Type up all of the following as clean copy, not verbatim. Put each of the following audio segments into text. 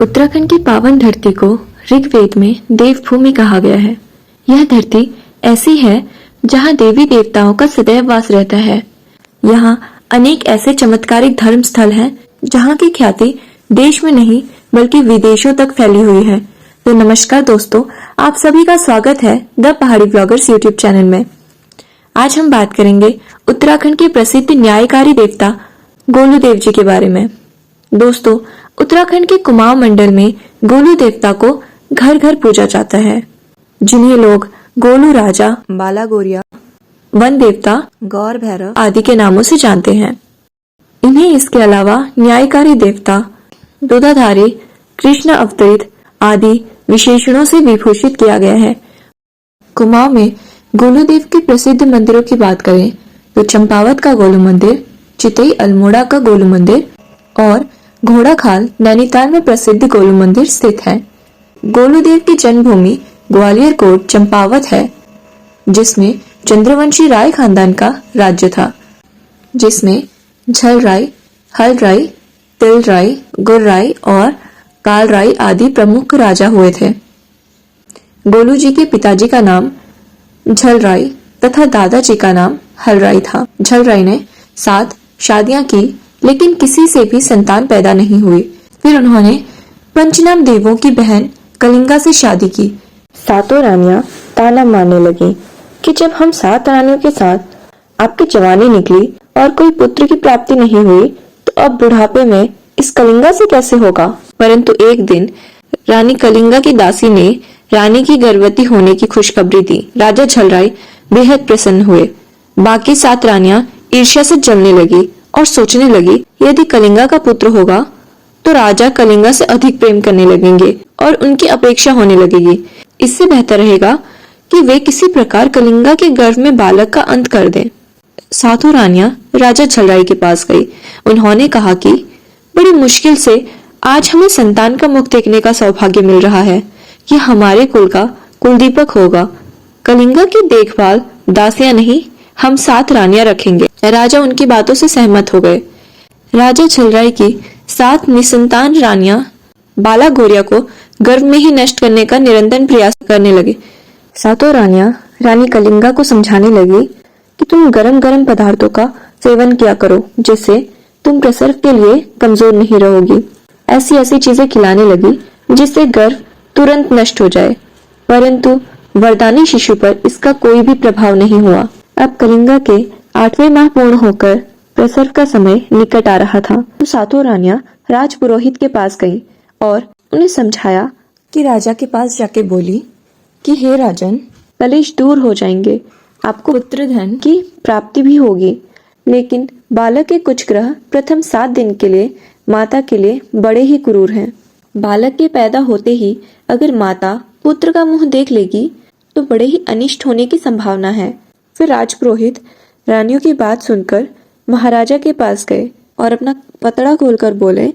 उत्तराखंड की पावन धरती को ऋग्वेद में देवभूमि कहा गया है। यह धरती ऐसी है जहाँ देवी देवताओं का सदैव वास रहता है। यहाँ अनेक ऐसे चमत्कारिक धर्म स्थल हैं जहाँ की ख्याति देश में नहीं बल्कि विदेशों तक फैली हुई है। तो नमस्कार दोस्तों, आप सभी का स्वागत है द पहाड़ी ब्लॉगर्स यूट्यूब चैनल में। आज हम बात करेंगे उत्तराखंड के प्रसिद्ध न्यायकारी देवता गोलू देव जी के बारे में। दोस्तों, उत्तराखंड के कुमाऊं मंडल में गोलू देवता को घर घर पूजा जाता है, जिन्हें लोग गोलू राजा, बाला गोरिया, वन देवता, गौर भैरव आदि के नामों से जानते हैं। इन्हें इसके अलावा न्यायकारी देवता, दूधाधारी, कृष्ण अवतरित आदि विशेषणों से विभूषित किया गया है। कुमाऊं में गोलू देव के प्रसिद्ध मंदिरों की बात करें तो चंपावत का गोलू मंदिर, चितई अल्मोड़ा का गोलू मंदिर और घोड़ाखाल नैनीताल में प्रसिद्ध गोलू मंदिर स्थित है। गोलू देव की जन्मभूमि ग्वालियर कोट चंपावत है, जिसमें चंद्रवंशी राय खानदान का राज्य था, जिसमें झल राय, हल राय, तिल राय, गुर राय और काल राय आदि प्रमुख राजा हुए थे। गोलू जी के पिताजी का नाम झल राय तथा दादाजी का नाम हल राय था। झल राय ने 7 शादियां की, लेकिन किसी से भी संतान पैदा नहीं हुई। फिर उन्होंने पंचनाम देवों की बहन कलिंगा से शादी की। सातों रानियां ताना मारने लगी कि जब हम 7 रानियों के साथ आपकी जवानी निकली और कोई पुत्र की प्राप्ति नहीं हुई, तो अब बुढ़ापे में इस कलिंगा से कैसे होगा। परंतु एक दिन रानी कलिंगा की दासी ने रानी की गर्भवती होने की खुशखबरी दी। राजा झलराय बेहद प्रसन्न हुए। बाकी 7 रानियां ईर्ष्या से जलने लगी और सोचने लगी, यदि कलिंगा का पुत्र होगा तो राजा कलिंगा से अधिक प्रेम करने लगेंगे और उनकी अपेक्षा होने लगेगी। इससे बेहतर रहेगा कि वे किसी प्रकार कलिंगा के गर्भ में बालक का अंत कर दें। 7 रानियां राजा झलराय के पास गई। उन्होंने कहा कि बड़ी मुश्किल से आज हमें संतान का मुख देखने का सौभाग्य मिल रहा है। यह हमारे कुल का कुलदीपक होगा। कलिंगा की देखभाल दासियां नहीं, हम 7 रानियां रखेंगे। राजा उनकी बातों से सहमत हो गए। राजा झलराय की 7 निसंतान रानियां बाला गोरिया को गर्भ में ही नष्ट करने का निरंतर प्रयास करने लगे। 7 रानियां रानी कलिंगा को समझाने लगी कि तुम गरम गरम पदार्थों का सेवन किया करो, जिससे तुम प्रसव के लिए कमजोर नहीं रहोगी। ऐसी ऐसी चीजें खिलाने लगी जिससे गर्भ तुरंत नष्ट हो जाए, परंतु वरदानी शिशु पर इसका कोई भी प्रभाव नहीं हुआ। अब कलिंगा के 8वें माह पूर्ण होकर प्रसव का समय निकट आ रहा था। तो 7 रानियां राजपुरोहित के पास गईं और उन्हें समझाया कि राजा के पास जाके बोली कि हे राजन, कलेश दूर हो जाएंगे, आपको पुत्र धन की प्राप्ति भी होगी, लेकिन बालक के कुछ ग्रह प्रथम 7 दिन के लिए माता के लिए बड़े ही क्रूर हैं। बालक के पैदा होते ही अगर माता पुत्र का मुंह देख लेगी तो बड़े ही अनिष्ट होने की संभावना है। फिर राजपुरोहित रानियों की बात सुनकर महाराजा के पास गए और अपना पतड़ा खोलकर बोले,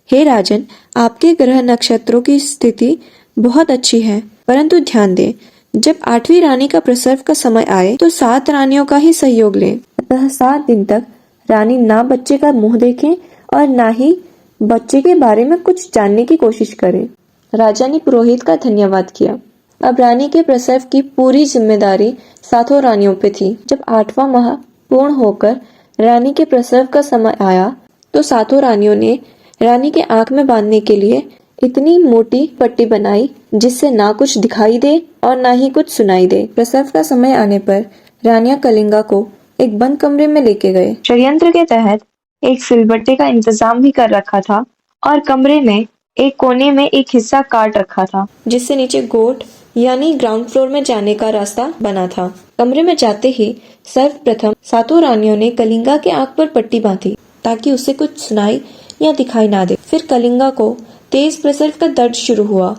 हे राजन, आपके ग्रह नक्षत्रों की स्थिति बहुत अच्छी है, परंतु ध्यान दें, जब 8वीं रानी का प्रसव का समय आए तो 7 रानियों का ही सहयोग लें। अतः 7 दिन तक रानी ना बच्चे का मुंह देखें और ना ही बच्चे के बारे में कुछ जानने की कोशिश करें। राजा ने पुरोहित का धन्यवाद किया। अब रानी के प्रसव की पूरी जिम्मेदारी 7 रानियों पे थी। जब 8वां माह पूर्ण होकर रानी के प्रसव का समय आया तो 7 रानियों ने रानी के आंख में बांधने के लिए इतनी मोटी पट्टी बनाई जिससे ना कुछ दिखाई दे और ना ही कुछ सुनाई दे। प्रसव का समय आने पर रानियां कलिंगा को एक बंद कमरे में लेके गए। षड्यंत्र के तहत एक सिलबट्टे का इंतजाम भी कर रखा था और कमरे में एक कोने में एक हिस्सा काट रखा था, जिससे नीचे गोट यानी ग्राउंड फ्लोर में जाने का रास्ता बना था। कमरे में जाते ही सर्वप्रथम 7 रानियों ने कलिंगा के आंख पर पट्टी बांधी ताकि उसे कुछ सुनाई या दिखाई ना दे। फिर कलिंगा को तेज प्रसव का दर्द शुरू हुआ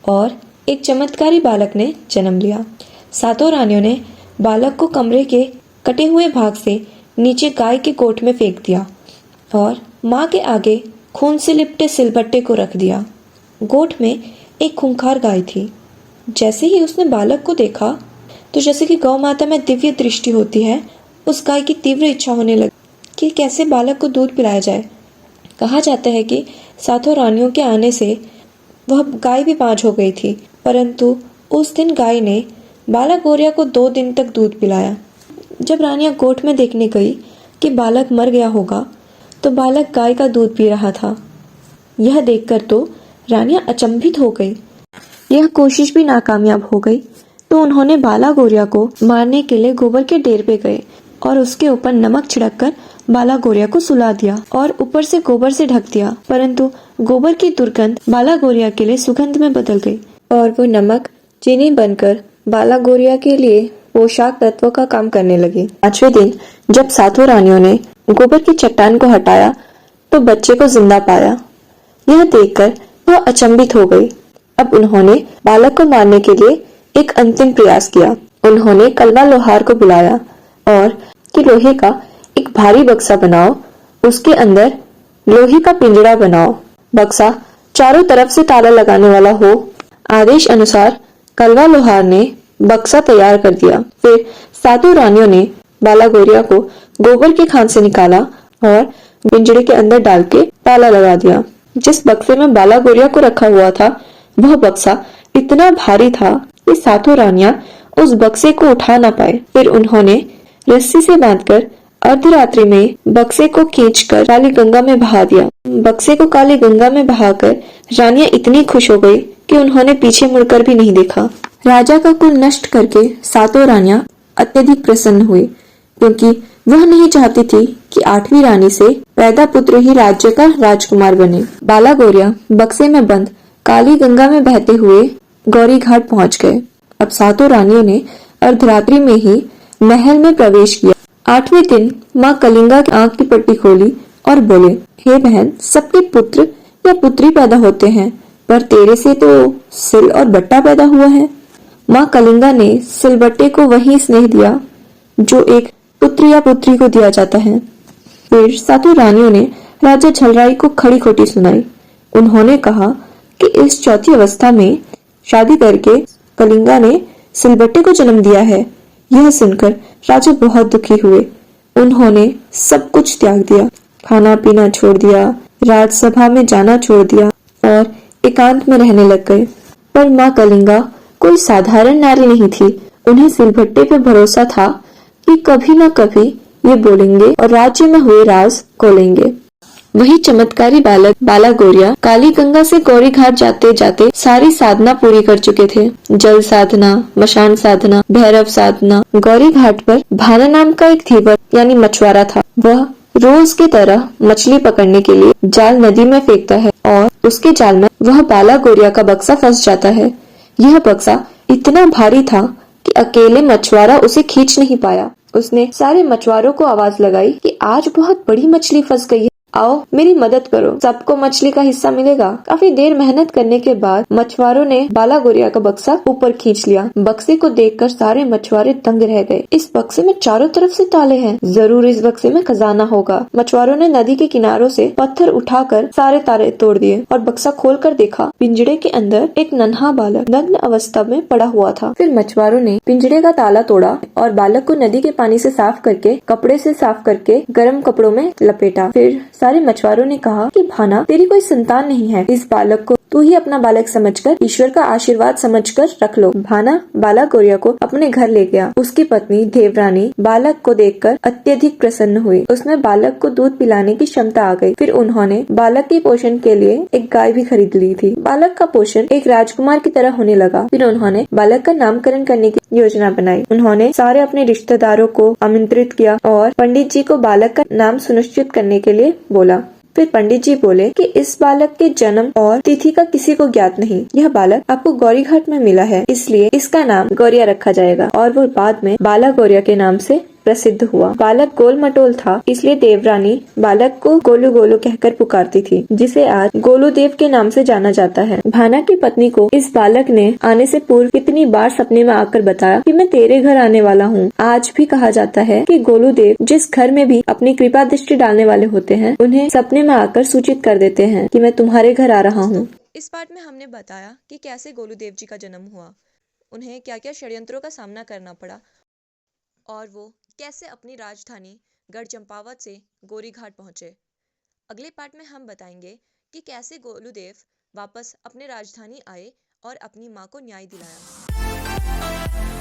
और एक चमत्कारी बालक ने जन्म लिया। 7 रानियों ने बालक को कमरे के कटे हुए भाग से नीचे गाय के कोट में फेंक दिया और माँ के आगे खून से लिपटे सिलबट्टे को रख दिया। गोट में एक खूंखार गाय थी। जैसे ही उसने बालक को देखा तो जैसे कि गौ माता में दिव्य दृष्टि होती है, उस गाय की तीव्र इच्छा होने लगी कि कैसे बालक को दूध पिलाया जाए। कहा जाता है कि 7 रानियों के आने से वह गाय भी 5 हो गई थी, परंतु उस दिन गाय ने बालक गौरिया को 2 दिन तक दूध पिलाया। जब रानियां गोठ में देखने गई कि बालक मर गया होगा, तो बालक गाय का दूध पी रहा था। यह देखकर तो रानियां अचंभित हो गई। यह कोशिश भी नाकामयाब हो गई, तो उन्होंने बाला गौरिया को मारने के लिए गोबर के ढेर पे गए और उसके ऊपर नमक छिड़ककर बाला गौरिया को सुला दिया और ऊपर से गोबर से ढक दिया। परंतु गोबर की दुर्गंध बाला गौरिया के लिए सुगंध में बदल गई और वो नमक चीनी बनकर बाला गौरिया के लिए पोषक तत्वों का काम करने लगी। 5वें दिन जब सातों रानियों ने गोबर की चट्टान को हटाया, तो बच्चे को जिंदा पाया। यह देखकर वह अचंभित हो गई। अब उन्होंने बालक को मारने के लिए एक अंतिम प्रयास किया। उन्होंने कलवा लोहार को बुलाया और कि लोहे का एक भारी बक्सा बनाओ, उसके अंदर लोहे का पिंजरा बनाओ, बक्सा चारों तरफ से ताला लगाने वाला हो। आदेश अनुसार कलवा लोहार ने बक्सा तैयार कर दिया। फिर सातों रानियों ने बाला गौरिया को गोबर के खान से निकाला और पिंजरे के अंदर डाल के ताला लगा दिया। जिस बक्से में बाला गौरिया को रखा हुआ था, वह बक्सा इतना भारी था कि सातों रानियां उस बक्से को उठा ना पाए। फिर उन्होंने रस्सी से बांधकर अर्धरात्रि में बक्से को खींचकर काली गंगा में बहा दिया। बक्से को काली गंगा में बहाकर रानियां इतनी खुश हो गई कि उन्होंने पीछे मुड़कर भी नहीं देखा। राजा का कुल नष्ट करके सातों रानियां अत्यधिक प्रसन्न हुई, क्योंकि वह नहीं चाहती थी कि 8वीं रानी से पैदा पुत्र ही राज्य का राजकुमार बने। बाला गौरिया बक्से में बंद काली गंगा में बहते हुए गौरी घाट पहुंच गए। अब सातों रानियों ने अर्धरात्रि में ही महल में प्रवेश किया। 8वें दिन माँ कलिंगा की आंख की पट्टी खोली और बोले, हे बहन, सबके पुत्र या पुत्री पैदा होते हैं, पर तेरे से तो सिल और बट्टा पैदा हुआ है। माँ कलिंगा ने सिलबट्टे को वही स्नेह दिया जो एक पुत्र या पुत्री को दिया जाता है। फिर सातों रानियों ने राजा झलराई को खड़ी खोटी सुनाई। उन्होंने कहा कि इस चौथी अवस्था में शादी करके कलिंगा ने सिलबट्टे को जन्म दिया है। यह सुनकर राजा बहुत दुखी हुए। उन्होंने सब कुछ त्याग दिया, खाना पीना छोड़ दिया, राजसभा में जाना छोड़ दिया और एकांत में रहने लग गए। पर माँ कलिंगा कोई साधारण नारी नहीं थी। उन्हें सिलबट्टे पे भरोसा था कि कभी न कभी ये बोलेंगे और राज्य में हुए राज खोलेंगे। वही चमत्कारी बालक बाला गौरिया काली गंगा से गौरी घाट जाते जाते सारी साधना पूरी कर चुके थे। जल साधना, मशान साधना, भैरव साधना। गौरी घाट पर भाना नाम का एक धीवर यानी मछुआरा था। वह रोज की तरह मछली पकड़ने के लिए जाल नदी में फेंकता है और उसके जाल में वह बाला गौरिया का बक्सा फंस जाता है। यह बक्सा इतना भारी था कि अकेले मछुआरा उसे खींच नहीं पाया। उसने सारे मछुआरों को आवाज लगाई कि आज बहुत बड़ी मछली फंस गई है, आओ मेरी मदद करो, सबको मछली का हिस्सा मिलेगा। काफी देर मेहनत करने के बाद मछुआरों ने बाला गौरिया का बक्सा ऊपर खींच लिया। बक्से को देखकर सारे मछुआरे दंग रह गए। इस बक्से में चारों तरफ से ताले हैं, जरूर इस बक्से में खजाना होगा। मछुआरों ने नदी के किनारों से पत्थर उठाकर सारे ताले तोड़ दिए और बक्सा खोलकर देखा। पिंजड़े के अंदर एक नन्हा बालक नग्न अवस्था में पड़ा हुआ था। फिर मछुआरों ने पिंजड़े का ताला तोड़ा और बालक को नदी के पानी से साफ करके कपड़े से साफ करके गर्म कपड़ों में लपेटा। फिर सारे मछुआरों ने कहा कि भाना, तेरी कोई संतान नहीं है, इस बालक को तू ही अपना बालक समझकर ईश्वर का आशीर्वाद समझकर रख लो। भाना बाला गौरिया को अपने घर ले गया। उसकी पत्नी देवरानी बालक को देखकर अत्यधिक प्रसन्न हुई। उसमें बालक को दूध पिलाने की क्षमता आ गई। फिर उन्होंने बालक के पोषण के लिए एक गाय भी खरीद ली थी। बालक का पोषण एक राजकुमार की तरह होने लगा। फिर उन्होंने बालक का नामकरण करने की योजना बनाई। उन्होंने सारे अपने रिश्तेदारों को आमंत्रित किया और पंडित जी को बालक का नाम सुनिश्चित करने के लिए बोला। फिर पंडित जी बोले कि इस बालक के जन्म और तिथि का किसी को ज्ञात नहीं। यह बालक आपको गौरी घाट में मिला है, इसलिए इसका नाम गौरिया रखा जाएगा। और वो बाद में बाला गौरिया के नाम से प्रसिद्ध हुआ। बालक गोल मटोल था, इसलिए देवरानी बालक को गोलू गोलू कहकर पुकारती थी, जिसे आज गोलू देव के नाम से जाना जाता है। भाना की पत्नी को इस बालक ने आने से पूर्व कितनी बार सपने में आकर बताया कि मैं तेरे घर आने वाला हूँ। आज भी कहा जाता है कि गोलू देव जिस घर में भी अपनी कृपा दृष्टि डालने वाले होते हैं, उन्हें सपने में आकर सूचित कर देते हैं कि मैं तुम्हारे घर आ रहा हूँ। इस पाठ में हमने बताया कि कैसे गोलू देव जी का जन्म हुआ, उन्हें क्या क्या षड्यंत्रों का सामना करना पड़ा और वो कैसे अपनी राजधानी गढ़ चंपावत से गौरी घाट पहुंचे। अगले पार्ट में हम बताएंगे कि कैसे गोलू देव वापस अपने राजधानी आए और अपनी माँ को न्याय दिलाया।